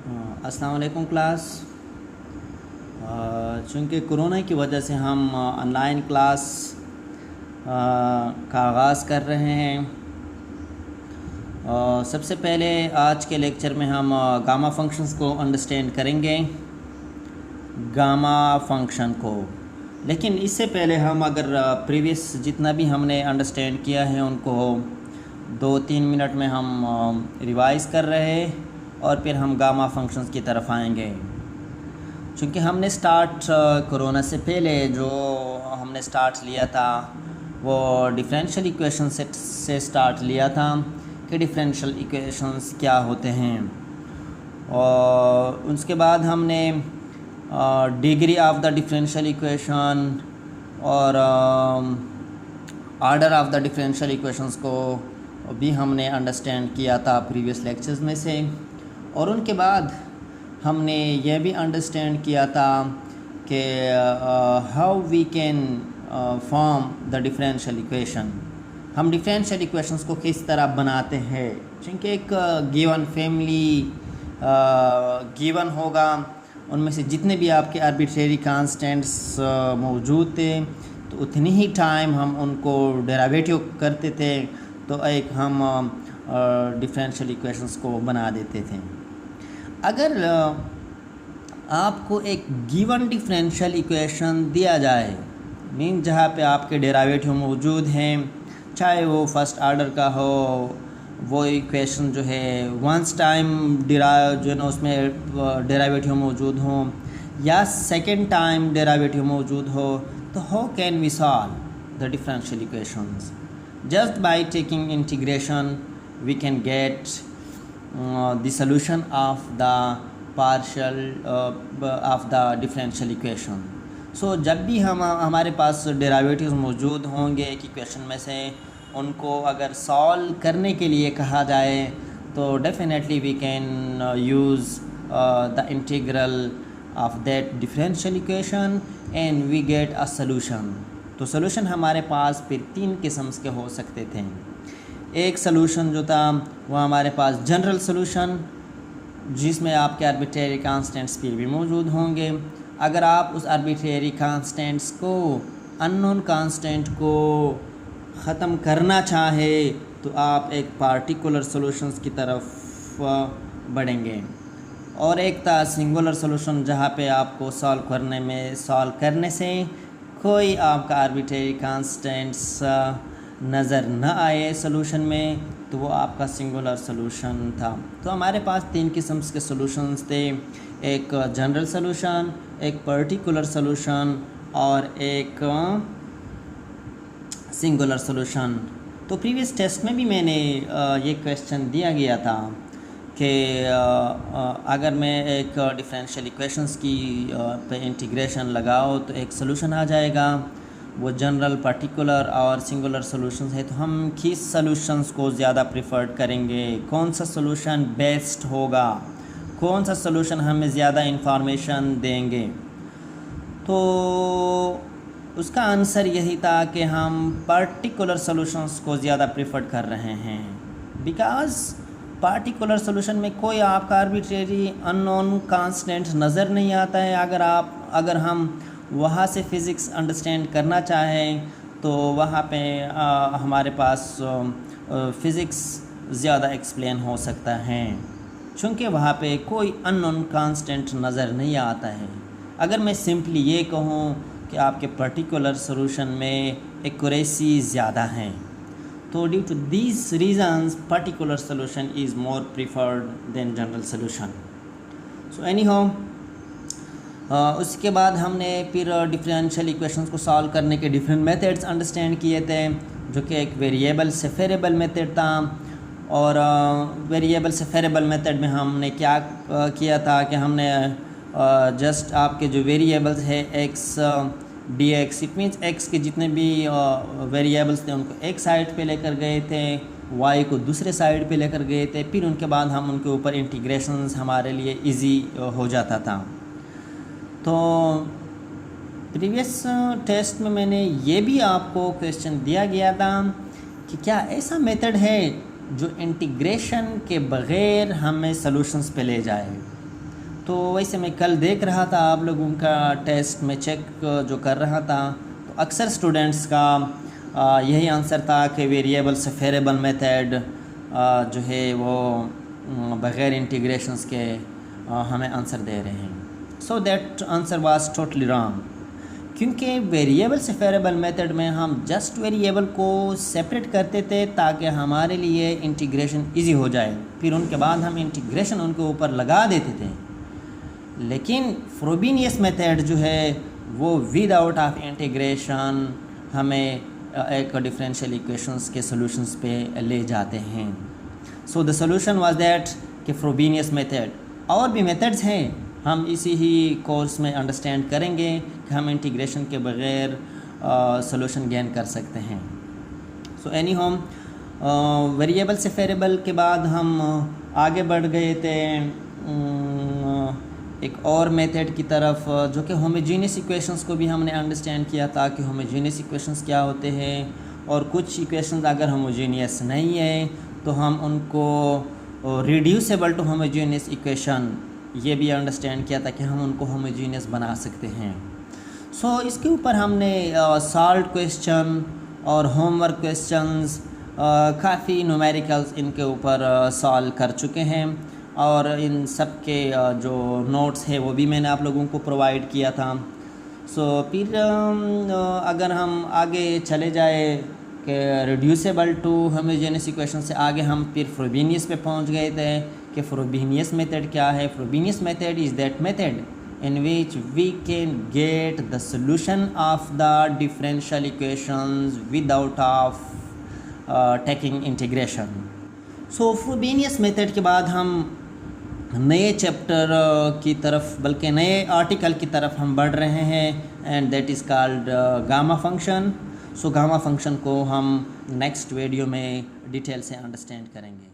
अस्सलाम वालेकुम क्लास। चूँकि कोरोना की वजह से हम ऑनलाइन क्लास का आगाज़ कर रहे हैं। सबसे पहले आज के लेक्चर में हम गामा फंक्शंस को अंडरस्टैंड करेंगे, गामा फंक्शन को। लेकिन इससे पहले हम अगर प्रीवियस जितना भी हमने अंडरस्टैंड किया है उनको 2-3 मिनट में हम रिवाइज़ कर रहे हैं और फिर हम गामा फंक्शंस की तरफ आएंगे। चूँकि हमने स्टार्ट कोरोना से पहले जो हमने स्टार्ट लिया था वो डिफरेंशियल इक्वेशन से स्टार्ट लिया था कि डिफरेंशियल इक्वेशंस क्या होते हैं, और उसके बाद हमने degree of the differential equation और order of the differential equations को भी हमने अंडरस्टैंड किया था प्रीवियस लेक्चर्स में से। और उनके बाद हमने यह भी अंडरस्टैंड किया था कि how we can form the differential equation, हम डिफरेंशियल इक्वेशंस को किस तरह बनाते हैं। क्योंकि एक गिवन फैमिली गिवन होगा, उनमें से जितने भी आपके आर्बिट्रेरी कांस्टेंट्स मौजूद थे तो उतनी ही टाइम हम उनको डेरिवेटिव करते थे, तो एक हम डिफरेंशियल इक्वेशंस को बना देते थे। अगर आपको एक गिवन डिफरेंशियल इक्वेशन दिया जाए, मीन जहाँ पे आपके डेरिवेटिव मौजूद हैं, चाहे वो फर्स्ट ऑर्डर का हो, वो इक्वेशन जो है वंस टाइम जो है ना उसमें डेरिवेटिव मौजूद हो या सेकेंड टाइम डेरिवेटिव मौजूद हो, तो how can we solve the differential equations? Just by taking integration we can get the solution of the partial of the differential equation. So जब भी हमारे पास डेरिवेटिव्स मौजूद होंगे एक इक्वेशन में से, उनको अगर सॉल्व करने के लिए कहा जाए तो definitely we can use the integral of that differential equation and we get a solution. तो सॉल्यूशन हमारे पास फिर 3 किस्म के हो सकते थे। एक सॉल्यूशन जो था वो हमारे पास जनरल सॉल्यूशन, जिसमें आपके आर्बिट्रेरी कांस्टेंट्स फिर भी मौजूद होंगे। अगर आप उस आर्बिट्रेरी कांस्टेंट्स को, अननोन कांस्टेंट को ख़त्म करना चाहे तो आप एक पार्टिकुलर सॉल्यूशंस की तरफ बढ़ेंगे। और एक था सिंगुलर सॉल्यूशन, जहाँ पे आपको सॉल्व करने से कोई आपका आर्बिट्रेरी कांस्टेंट्स नज़र न आए सॉल्यूशन में, तो वो आपका सिंगुलर सॉल्यूशन था। तो हमारे पास 3 किस्म के सॉल्यूशंस थे, एक जनरल सॉल्यूशन, एक पर्टिकुलर सॉल्यूशन और एक सिंगुलर सॉल्यूशन। तो प्रीवियस टेस्ट में भी मैंने ये क्वेश्चन दिया गया था कि अगर मैं एक डिफरेंशियल इक्वेशंस की पे इंटीग्रेशन लगाओ तो एक सॉल्यूशन आ जाएगा। वो जनरल, पर्टिकुलर और सिंगुलर सॉल्यूशंस है, तो हम किस सॉल्यूशंस को ज़्यादा प्रेफर्ड करेंगे, कौन सा सॉल्यूशन बेस्ट होगा, कौन सा सॉल्यूशन हमें ज़्यादा इंफॉर्मेशन देंगे। तो उसका आंसर यही था कि हम पर्टिकुलर सॉल्यूशंस को ज़्यादा प्रेफर्ड कर रहे हैं, बिकॉज़ पार्टिकुलर सॉल्यूशन में कोई आपका आर्बिट्रेरी अननोन कांस्टेंट नज़र नहीं आता है। अगर हम वहाँ से फ़िज़िक्स अंडरस्टैंड करना चाहें तो वहाँ पे हमारे पास फ़िज़िक्स ज़्यादा एक्सप्लेन हो सकता है, चूँकि वहाँ पे कोई अननोन कांस्टेंट नज़र नहीं आता है। अगर मैं सिंपली ये कहूँ कि आपके पर्टिकुलर सॉल्यूशन में एक्यूरेसी ज़्यादा है, तो due to these reasons particular solution is more preferred than general solution. So anyhow, उसके बाद हमने फिर डिफरेंशियल इक्वेशंस को सॉल्व करने के डिफरेंट मेथड्स अंडरस्टैंड किए थे, जो कि एक वेरिएबल से वेरिएबल मेथड था। और वेरिएबल से वेरिएबल मेथड में हमने क्या किया था कि हमने जस्ट आपके जो वेरिएबल्स है x dx, it means x के जितने भी वेरिएबल्स थे उनको एक साइड पे लेकर गए थे, y को दूसरे साइड पे लेकर गए थे, फिर उनके बाद हम उनके ऊपर इंटीग्रेशंस हमारे लिए इजी हो जाता था। तो प्रीवियस टेस्ट में मैंने ये भी आपको क्वेश्चन दिया गया था कि क्या ऐसा मेथड है जो इंटीग्रेशन के बग़ैर हमें सॉल्यूशंस पे ले जाए। तो वैसे मैं कल देख रहा था आप लोगों का टेस्ट में चेक जो कर रहा था, तो अक्सर स्टूडेंट्स का यही आंसर था कि वेरिएबल सेफरेबल मेथड जो है वो बग़ैर इंटीग्रेशंस के हमें आंसर दे रहे हैं। So that answer was totally wrong, क्योंकि वेरिएबल सेफरेबल मेथड में हम जस्ट वेरिएबल को सेपरेट करते थे ताकि हमारे लिए इंटीग्रेशन इजी हो जाए, फिर उनके बाद हम इंटीग्रेशन उनके ऊपर लगा देते थे। लेकिन फ्रोबेनियस मेथड जो है वो विदाउट ऑफ इंटीग्रेशन हमें एक डिफरेंशियल इक्वेशंस के सॉल्यूशंस पे ले जाते हैं। So the solution was that कि फ्रोबेनियस मेथड, और भी मेथड्स हैं, हम इसी ही कोर्स में अंडरस्टैंड करेंगे कि हम इंटीग्रेशन के बग़ैर सॉल्यूशन गेन कर सकते हैं। सो एनी होम वेरिएबल से वेरिएबल के बाद हम आगे बढ़ गए थे एक और मेथड की तरफ, जो कि होमोजेनियस इक्वेशंस को भी हमने अंडरस्टैंड किया था कि होमोजेनियस इक्वेशंस क्या होते हैं, और कुछ इक्वेशंस अगर होमोजेनियस नहीं है तो हम उनको रिड्यूसेबल टू होमोजेनियस इक्वेशन, ये भी अंडरस्टैंड किया था कि हम उनको होमोजेनियस बना सकते हैं। सो इसके ऊपर हमने सॉल्व क्वेश्चन और होमवर्क क्वेश्चंस, काफ़ी न्यूमेरिकल्स इनके ऊपर सॉल्व कर चुके हैं, और इन सब के जो नोट्स है वो भी मैंने आप लोगों को प्रोवाइड किया था। सो फिर अगर हम आगे चले जाए कि रिड्यूसेबल टू होमोजेनियस इक्वेशन से आगे हम फिर फ्रोबेनियस पे पहुंच गए थे कि फ्रोबेनियस मेथड क्या है। Frobenius method is that method in which we can get the solution of the differential equations without of taking integration. So Frobenius method के बाद हम नए चैप्टर की तरफ, बल्कि नए आर्टिकल की तरफ हम बढ़ रहे हैं, and that is called gamma function. So gamma function को हम नेक्स्ट वीडियो में डिटेल से अंडरस्टैंड करेंगे।